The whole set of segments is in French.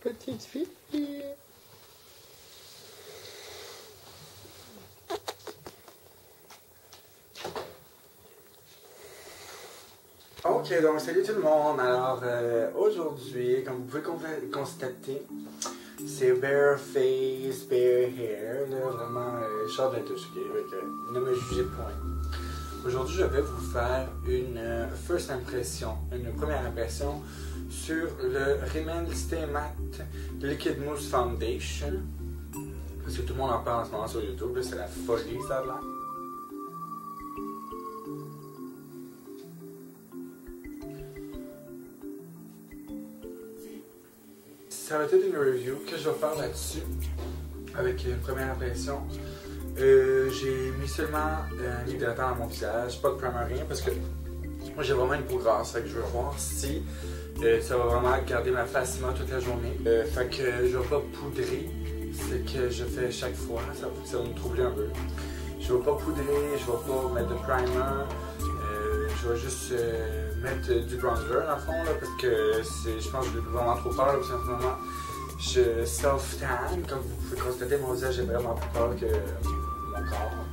Petite fille. Ok, donc salut tout le monde. Alors aujourd'hui, comme vous pouvez constater, c'est bare face, bare hair, là, vraiment short de touche, ok? Ne me jugez point. Aujourd'hui, je vais vous faire une first impression, une première impression sur le Rimmel Stay Matte Liquid Mousse Foundation. Parce que tout le monde en parle en ce moment sur YouTube, c'est la folie, ça là. Ça va être une review que je vais faire là-dessus, avec une première impression. J'ai mis seulement un hydratant dans mon visage, pas de primer, rien, parce que moi j'ai vraiment une peau grasse, fait que je veux voir si ça va vraiment garder ma face mate toute la journée. Fait que je vais pas poudrer, c'est que je fais chaque fois, ça va me troubler un peu. Je vais pas poudrer, je vais pas mettre de primer, je vais juste mettre du bronzer dans le fond, là, parce que je pense que j'ai vraiment trop peur, là, parce qu'en ce moment je self-tan, comme vous pouvez constater, mon visage est vraiment plus peur que mon corps.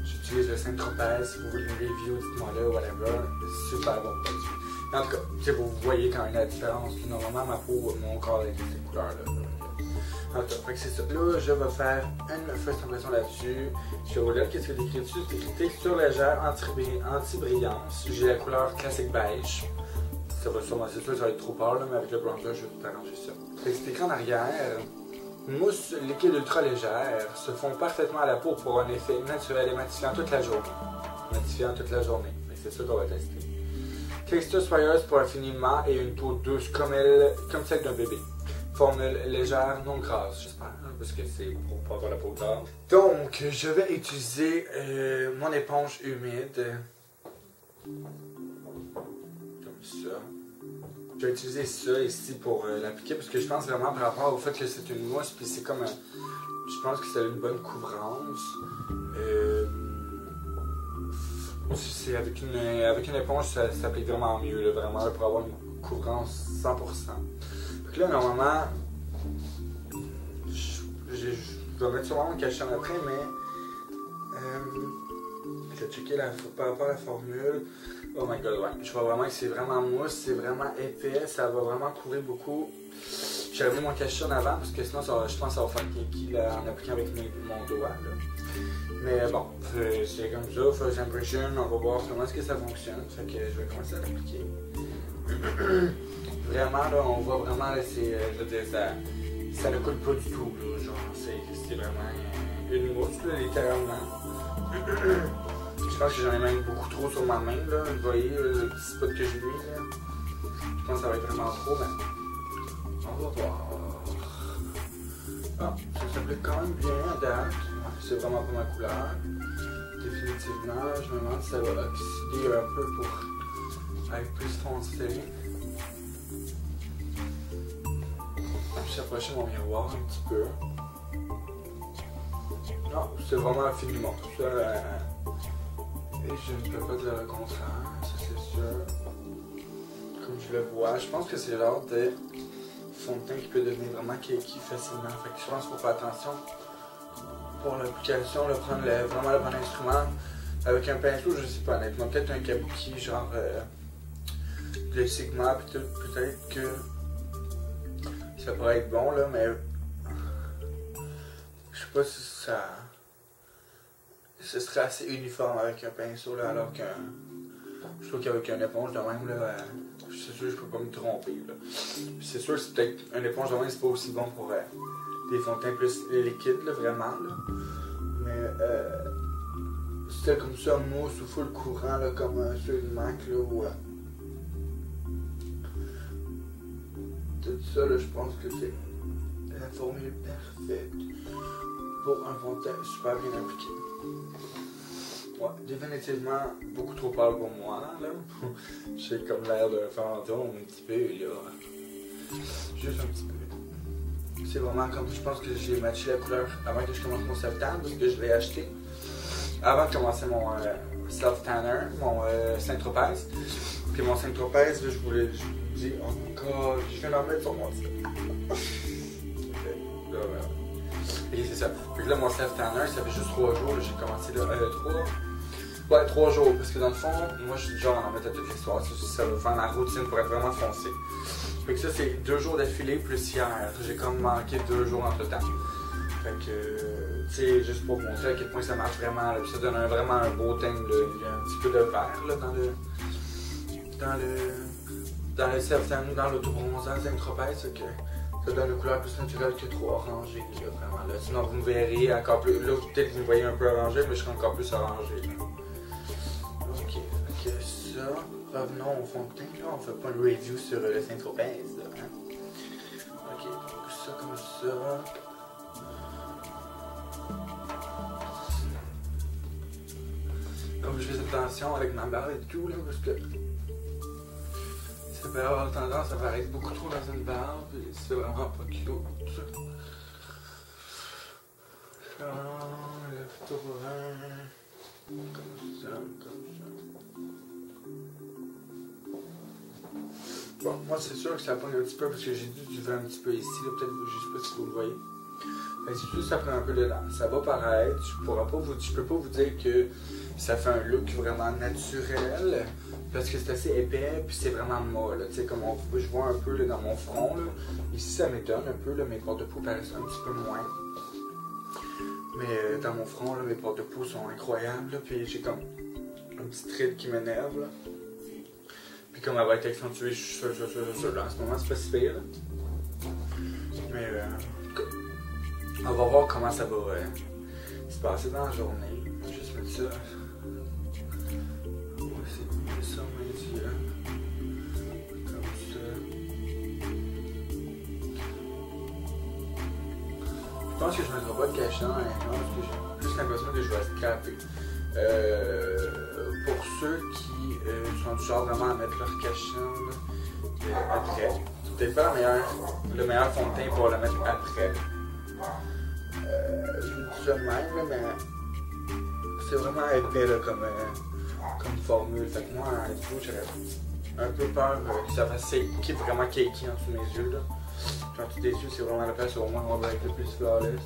J'utilise le Saint-Tropez, si vous voulez une review, dites-moi là, whatever, super bon produit. En tout cas, vous voyez quand même la différence, normalement ma peau, mon corps avec ces couleurs-là. En tout cas, c'est ça. Là, je vais faire une first impression là-dessus. Je vais vous lire qu'est-ce que c'est écrit dessus. C'est écrit texture légère, anti-brillance. J'ai la couleur classique beige. Ça va sûrement, c'est sûr, ça va être trop pâle, mais avec le bronzer, je vais tout arranger ça. C'est écrit en arrière. Mousse liquide ultra légère se fond parfaitement à la peau pour un effet naturel et matifiant toute la journée. Matifiant toute la journée. Mais c'est ça qu'on va tester. Texture soyeuse pour un fini mat et une peau douce comme celle d'un bébé. Formule légère, non grasse, j'espère, parce que c'est pour pas avoir la peau grasse. Donc, je vais utiliser mon éponge humide. Comme ça. Je vais utiliser ça ici pour l'appliquer, parce que je pense vraiment par rapport au fait que c'est une mousse, puis c'est comme je pense que c'est une bonne couvrance. C'est avec une éponge, ça s'applique vraiment mieux, là, vraiment, pour avoir une couvrance 100%. Donc là, normalement, je vais mettre sûrement mon cachet après, mais je vais checker par rapport à la formule. Oh my god, ouais. Je vois vraiment que c'est vraiment mousse, c'est vraiment épais, ça va vraiment couvrir beaucoup. J'ai remis mon cachet en avant parce que sinon, je pense que ça va faire kinky en appliquant avec mon doigt. Là. Mais bon, c'est comme ça, first impression, on va voir comment est-ce que ça fonctionne. Fait que je vais commencer à l'appliquer. Vraiment, là, on voit vraiment, là, je veux dire, ça ne coule pas du tout, là, genre, c'est vraiment une mousse, là, littéralement. Je pense que j'en ai même beaucoup trop sur ma main, là, vous voyez, le petit spot que j'ai mis, là. Je pense que ça va être vraiment trop, mais on va voir. Ah, ça s'applique quand même bien à date, c'est vraiment pas ma couleur. Définitivement, je me demande si ça va oxyder un peu pour être plus foncé. Je vais approcher mon miroir un petit peu. Non, c'est vraiment infiniment. Ça, et je ne peux pas dire le contraire, ça c'est sûr. Comme je le vois, je pense que c'est le genre de fond de teint qui peut devenir vraiment cakey facilement. Fait que je pense qu'il faut faire attention pour l'application, prendre vraiment le bon instrument. Avec un pinceau, je sais pas honnêtement, peut-être un kabuki, genre le Sigma, peut-être que ça pourrait être bon là, mais je sais pas si ce serait assez uniforme avec un pinceau là, alors qu'un. Je trouve qu'avec une éponge de même là, c'est sûr que je peux pas me tromper là. C'est sûr que c'est peut-être une éponge de même, c'est pas aussi bon pour des fonds de teint plus liquides là, vraiment là. Mais c'était comme ça mousse ou full courant là, comme ceux de MAC là où tout ça là, je pense que c'est la formule parfaite pour un fond de teint super bien appliqué. Ouais, définitivement beaucoup trop pâle pour moi là. J'ai comme l'air d'un fantôme un petit peu là. Juste un petit peu. C'est vraiment comme, je pense que j'ai matché la couleur avant que je commence mon self-tan, parce que je l'ai acheté avant de commencer mon self-tanner, mon Saint-Tropez. Puis mon 5 trapèze, là, je vous dis, oh my god, je viens d'en mettre sur mon site. Là, voilà. Et c'est ça. Fait que là, mon self-tanner, ça fait juste 3 jours. J'ai commencé là, 3. Ouais, 3 jours. Parce que dans le fond, moi, je suis du genre à en mettre à toute l'histoire. Ça va faire ma routine pour être vraiment foncé. Fait que ça, c'est 2 jours d'affilée plus hier. J'ai comme manqué 2 jours entre temps. Fait que, tu sais, juste pour vous montrer à quel point ça marche vraiment. Là. Puis ça donne vraiment un beau teint. Il y a un petit peu de vert là, dans le self-tanner, dans l'autobronzant, c'est une trapèze. Que ça donne une couleur plus naturelle que trop orangée. Là, vraiment, là. Sinon, vous me verrez encore plus. Là, peut-être que vous me voyez un peu orangé, mais je serai encore plus orangé. Là. Ok, fait que ça. Revenons au fond de teint. Là, on fait pas une review sur le Saint-Tropez. Hein? Ok, donc ça comme ça. Comme je fais attention avec ma barre et tout, là, parce que ça peut avoir tendance à paraître beaucoup trop dans une barre, puis c'est vraiment pas cute. Lève tourant, comme ça, comme ça. Bon, moi c'est sûr que ça pogne un petit peu parce que j'ai du vent un petit peu ici, là, peut-être, je sais pas si vous le voyez. C'est juste ça prend un peu dedans. Ça va paraître, je peux pas vous dire que ça fait un look vraiment naturel parce que c'est assez épais puis c'est vraiment molle. Tu sais, comme je vois un peu là, dans mon front, là. Ici ça m'étonne un peu, là, mes pores de peau paraissent un petit peu moins. Mais dans mon front, là, mes pores de peau sont incroyables, là, puis j'ai comme un petit trait qui m'énerve. Puis comme elle va être accentuée, je suis sûr, là, en ce moment c'est pas si pire. Là. Mais on va voir comment ça va se passer dans la journée. Je vais juste mettre ça. On va essayer de mettre ça mes yeux. Comme ça. Je pense que je ne mettrai pas de cachet parce que j'ai plus l'impression que je vais scraper. Pour ceux qui sont du genre vraiment à mettre leur cachet après, c'est peut-être pas le meilleur fond de teint pour le mettre après. Je vous dis ça de même, là, mais c'est vraiment épais là, comme formule. Fait que moi, du coup, j'aurais un peu peur que ça fasse vraiment cakey en dessous de mes yeux. Là. Puis en dessous des yeux, c'est vraiment la place où au moins on va être le plus flawless.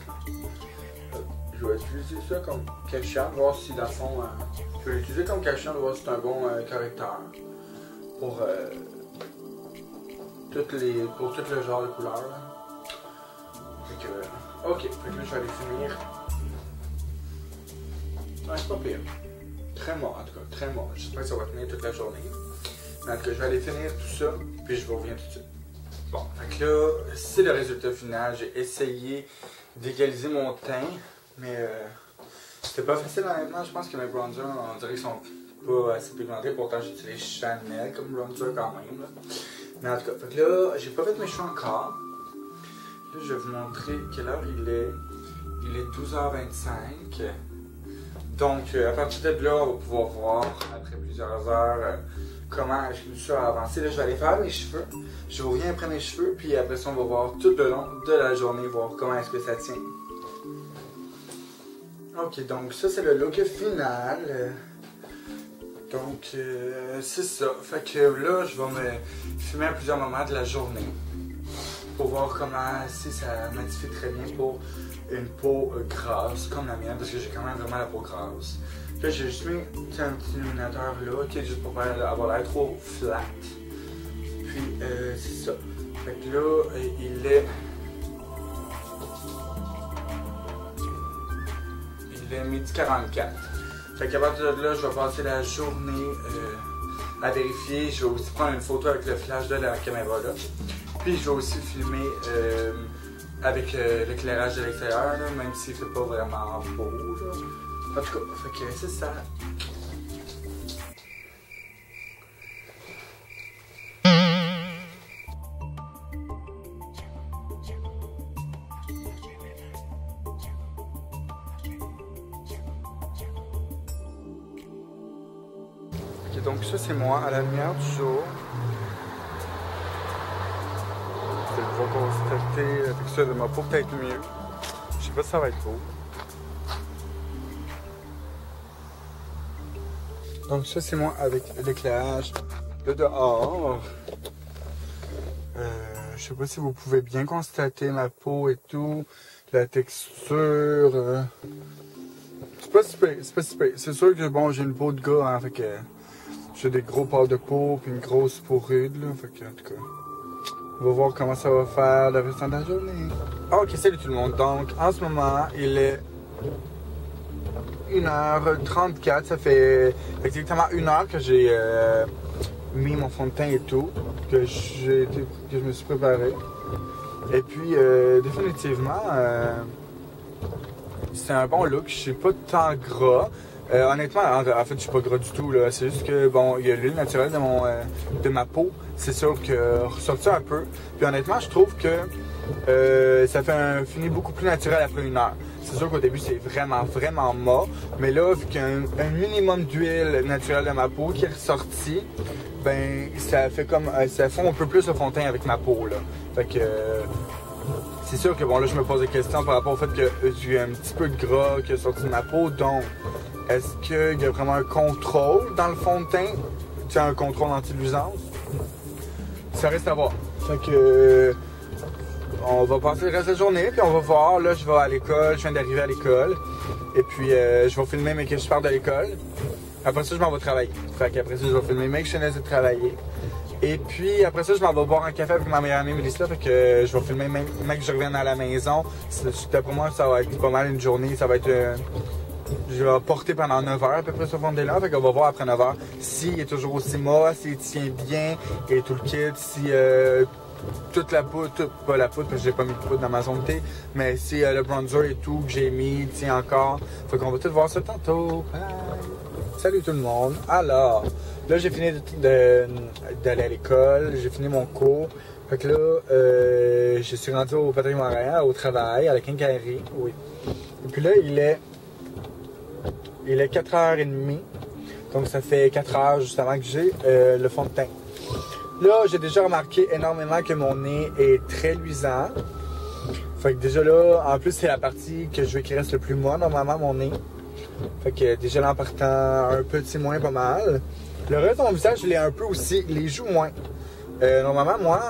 Je vais utiliser ça comme cachet, voir si dans le fond, je vais l'utiliser comme cachet, voir si c'est un bon correcteur pour tout le genre de couleurs. Là. Fait que, ok, fait que là, je vais aller finir. Ouais, c'est pas pire. Très mort, en tout cas, très mort. J'espère que ça va tenir toute la journée. Mais en tout cas, je vais aller finir tout ça, puis je vous reviens tout de suite. Bon, fait que là, c'est le résultat final. J'ai essayé d'égaliser mon teint, mais c'était pas facile honnêtement. Je pense que mes bronzers, on dirait qu'ils sont pas assez pigmentés. Pourtant, j'utilise Chanel comme bronzer quand même. Là. Mais en tout cas, fait que là, j'ai pas fait mes cheveux encore. Là, je vais vous montrer quelle heure il est. Il est 12h25. Donc, à partir de là, on va pouvoir voir, après plusieurs heures, comment je a avancé. Là, je vais aller faire mes cheveux. Je reviens après mes cheveux, puis après ça, on va voir tout le long de la journée, voir comment est-ce que ça tient. Ok, donc ça, c'est le look final. Donc, c'est ça. Fait que là, je vais me filmer à plusieurs moments de la journée pour voir comment, si ça modifie très bien pour une peau grasse comme la mienne, parce que j'ai quand même vraiment la peau grasse. Là, j'ai juste mis un petit illuminateur là, okay, juste pour avoir l'air trop flat. Puis, c'est ça. Fait que là, il est midi 44. Fait qu'à partir de là, je vais passer la journée à vérifier. Je vais aussi prendre une photo avec le flash de la caméra là. Puis je vais aussi filmer avec l'éclairage de l'extérieur, même s'il fait pas vraiment beau. Là. En tout cas, fait que c'est ça. Ok, donc ça c'est moi à la lumière du jour. Vous allez pouvoir constater la texture de ma peau peut-être mieux. Je sais pas si ça va être beau. Donc ça c'est moi avec l'éclairage de dehors. Je sais pas si vous pouvez bien constater ma peau et tout, la texture. C'est pas si pire, c'est pas si pire. C'est sûr que bon, j'ai une peau de gars, hein, fait que j'ai des gros pores de peau puis une grosse peau rude, là, fait que en tout cas, on va voir comment ça va faire le restant de la journée. Ok, salut tout le monde. Donc, en ce moment, il est 1h34, ça fait exactement 1 heure que j'ai mis mon fond de teint et tout, que je me suis préparé. Et puis, définitivement, c'est un bon look. Je suis pas tant gras. Honnêtement, en fait, je suis pas gras du tout, là. C'est juste que, bon, il y a l'huile naturelle de ma peau. C'est sûr que ressorti un peu. Puis honnêtement, je trouve que ça fait un fini beaucoup plus naturel après 1 heure. C'est sûr qu'au début, c'est vraiment, vraiment mat. Mais là, vu qu'il y a un minimum d'huile naturelle de ma peau qui est ressorti, ben, ça fait comme, ça fond un peu plus le fond de teint avec ma peau, là. Fait que, c'est sûr que, bon, là, je me pose des questions par rapport au fait que j'ai un petit peu de gras qui est sorti de ma peau. Donc, est-ce qu'il y a vraiment un contrôle dans le fond de teint? Tu sais, un contrôle anti-luisance? Ça reste à voir. Fait que, on va passer le reste de la journée, puis on va voir. Là, je vais à l'école, je viens d'arriver à l'école. Et puis, je vais filmer mais que je pars de l'école. Après ça, je m'en vais travailler. Fait qu'après ça, je vais filmer mais que je finis de travailler. Et puis, après ça, je m'en vais boire un café avec ma meilleure amie Mélissa. Fait que je vais filmer même que je revienne à la maison. Pour moi, ça va être pas mal une journée. Ça va être... je vais porter pendant 9 heures à peu près ce fond de là. Fait qu'on va voir après 9 heures s'il est toujours aussi mat, s'il tient bien et tout le kit, si... toute la poudre, pas la poudre parce que j'ai pas mis de poudre dans ma zone de thé, mais si le bronzer et tout que j'ai mis tient encore. Fait qu'on va tout voir ça tantôt. Bye. Salut tout le monde. Alors, là j'ai fini d'aller à l'école, j'ai fini mon cours. Fait que là, je suis rendu au Patrick Montréal, au travail, à la quincaillerie. Oui. Et puis là, il est 4h30. Donc ça fait 4 heures justement que j'ai le fond de teint. Là, j'ai déjà remarqué énormément que mon nez est très luisant. Fait que déjà là, en plus, c'est la partie que je veux qu'il reste le plus molle, normalement, mon nez. Fait que déjà là, en partant un petit moins, pas mal. Le reste de mon visage, je l'ai un peu aussi, les joues moins. Normalement, moi,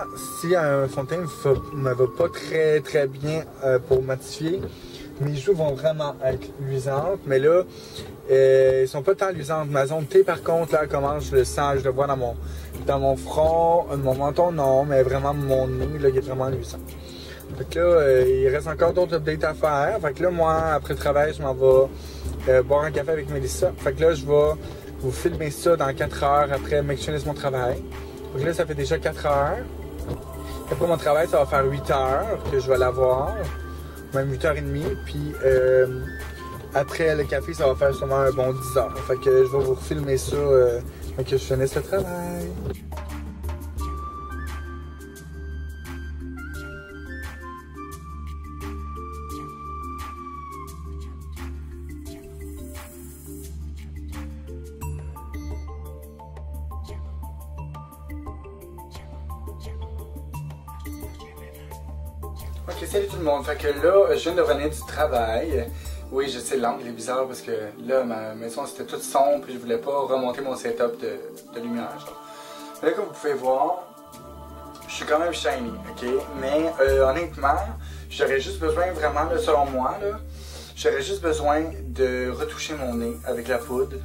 si un fond de teint me va pas très très bien pour matifier, mes joues vont vraiment être luisantes. Mais là, ils sont pas tant luisantes. Ma zone T, par contre, là, comment je le sens, je le vois dans mon front, mon menton, non, mais vraiment mon nez, là, il est vraiment luisant. Fait que là, il reste encore d'autres updates à faire. Fait que là, moi, après le travail, je m'en vais boire un café avec Mélissa. Fait que là, je vais vous filmer ça dans 4 heures après que je finisse mon travail. Fait que là, ça fait déjà 4 heures. Après mon travail, ça va faire 8 heures que je vais l'avoir. Même 8h30. Puis après le café, ça va faire sûrement un bon 10 heures. Fait que je vais vous refilmer ça quand je finisse le travail. Ok, salut tout le monde. Fait que là, je viens de revenir du travail. Oui, je sais, l'angle est bizarre parce que là, ma maison c'était toute sombre et je voulais pas remonter mon setup de lumière. Mais là, comme vous pouvez voir, je suis quand même shiny, ok? Mais honnêtement, j'aurais juste besoin vraiment, là, selon moi, j'aurais juste besoin de retoucher mon nez avec la poudre.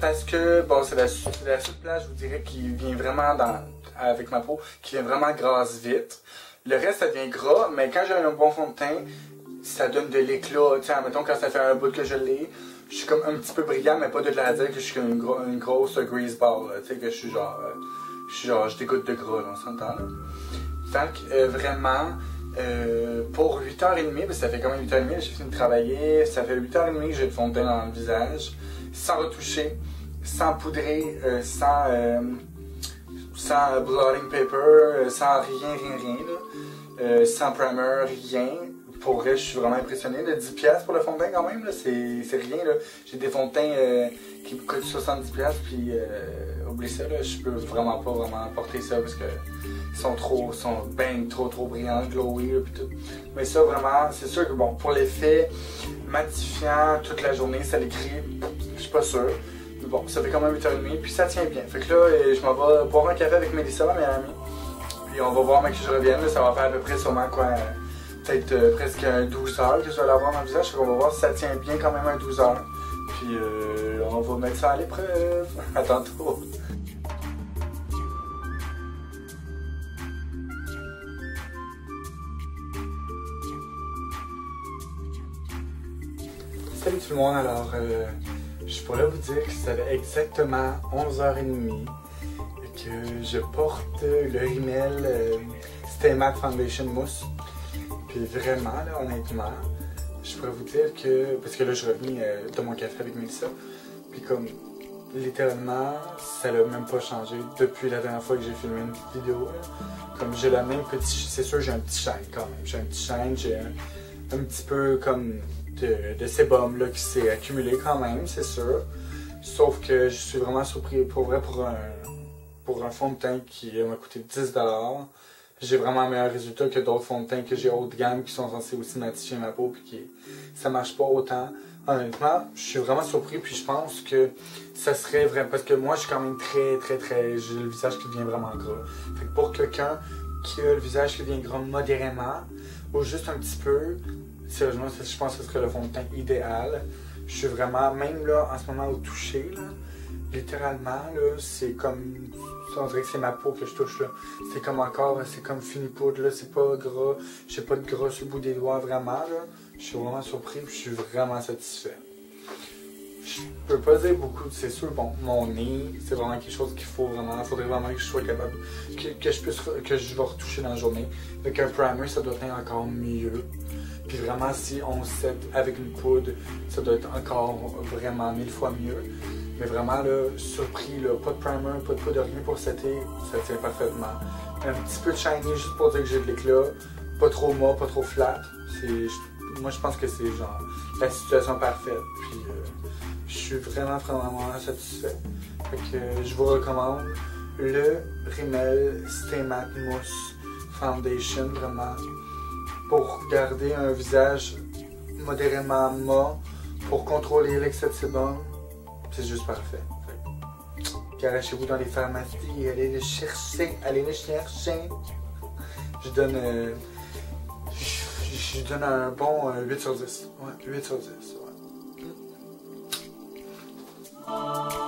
Parce que, bon, c'est la seule place, je vous dirais, qui vient vraiment avec ma peau, qui vient vraiment grasse vite. Le reste, ça devient gras, mais quand j'ai un bon fond de teint, ça donne de l'éclat. Tu sais, admettons, quand ça fait un bout que je l'ai, je suis comme un petit peu brillant, mais pas de là à dire que je suis comme une grosse grease ball. Tu sais, que je suis genre, je dégoûte de gras, là, on s'entend, là. Fait que, vraiment, pour 8h30, ça fait quand même 8h30, j'ai fini de travailler, ça fait 8h30 que j'ai le fond de teint dans le visage, sans retoucher, sans poudrer, sans blotting paper, sans rien, là. Sans primer, rien. Pour vrai, je suis vraiment impressionné. De 10$ pour le fond de teint quand même, c'est rien. J'ai des fonds de teint qui me coûtent 70$, puis oublie ça, là, je peux vraiment pas porter ça parce que ils sont trop brillants, glowy, là, puis tout. Mais ça, vraiment, c'est sûr que bon, pour l'effet matifiant toute la journée, ça l'écrit, je suis pas sûr. bon, ça fait quand même 8h30, puis ça tient bien. Fait que là, je m'en vais boire un café avec Mélissa, ma meilleure amie. Puis on va voir quand je revienne, là, ça va faire à peu près sûrement quoi, peut-être presque un 12 heures que je vais l'avoir dans le visage. Fait qu'on va voir si ça tient bien quand même un 12 heures. Puis on va mettre ça à l'épreuve. À tantôt. Salut tout le monde, alors je pourrais vous dire que ça fait exactement 11h30 que je porte le Rimmel Stay Matte Foundation Mousse. Puis vraiment, là, honnêtement, je pourrais vous dire que, parce que là je suis revenu de mon café avec Mélissa, puis comme littéralement, ça n'a même pas changé depuis la dernière fois que j'ai filmé une vidéo. Là. Comme j'ai la même petit, c'est sûr j'ai un petit shine quand même, j'ai un petit shine, j'ai un petit peu comme de sébum là, qui s'est accumulé quand même, c'est sûr. Sauf que je suis vraiment surpris pour vrai pour un fond de teint qui m'a coûté 10 $. J'ai vraiment un meilleur résultat que d'autres fonds de teint que j'ai haut de gamme qui sont censés aussi matifier ma peau puis qui ça marche pas autant. Honnêtement, je suis vraiment surpris puis je pense que ça serait vrai parce que moi je suis quand même j'ai le visage qui devient vraiment gras. Fait que pour quelqu'un qui a le visage qui devient gras modérément ou juste un petit peu, sérieusement, je pense que ce serait le fond de teint idéal. Je suis vraiment, même là, en ce moment, au toucher, là, littéralement, là, c'est comme, on dirait que c'est ma peau que je touche, là. C'est comme encore, c'est comme fini poudre, là, c'est pas gras, j'ai pas de gras sur le bout des doigts, vraiment, là. Je suis vraiment surpris, puis je suis vraiment satisfait. Je peux pas dire beaucoup, c'est sûr, bon, mon nez, c'est vraiment quelque chose qu'il faut vraiment, il faudrait vraiment que je sois capable, que je vais retoucher dans la journée. Avec un primer, ça doit être encore mieux. Puis vraiment, si on set avec une poudre, ça doit être encore vraiment 1000 fois mieux. Mais vraiment, là, surpris, là, pas de primer, pas de poudre, rien pour setter, ça tient parfaitement. Un petit peu de shiny juste pour dire que j'ai de l'éclat, pas trop mat, pas trop flat. Moi, je pense que c'est genre la situation parfaite. Puis je suis vraiment satisfait. Fait que je vous recommande le Rimmel Stay Matte Mousse Foundation, vraiment. Pour garder un visage modérément mat, pour contrôler l'excès de sébum, c'est juste parfait. Garachez-vous dans les pharmacies, allez le chercher, Je donne un bon 8 sur 10. Ouais, 8 sur 10. Ouais.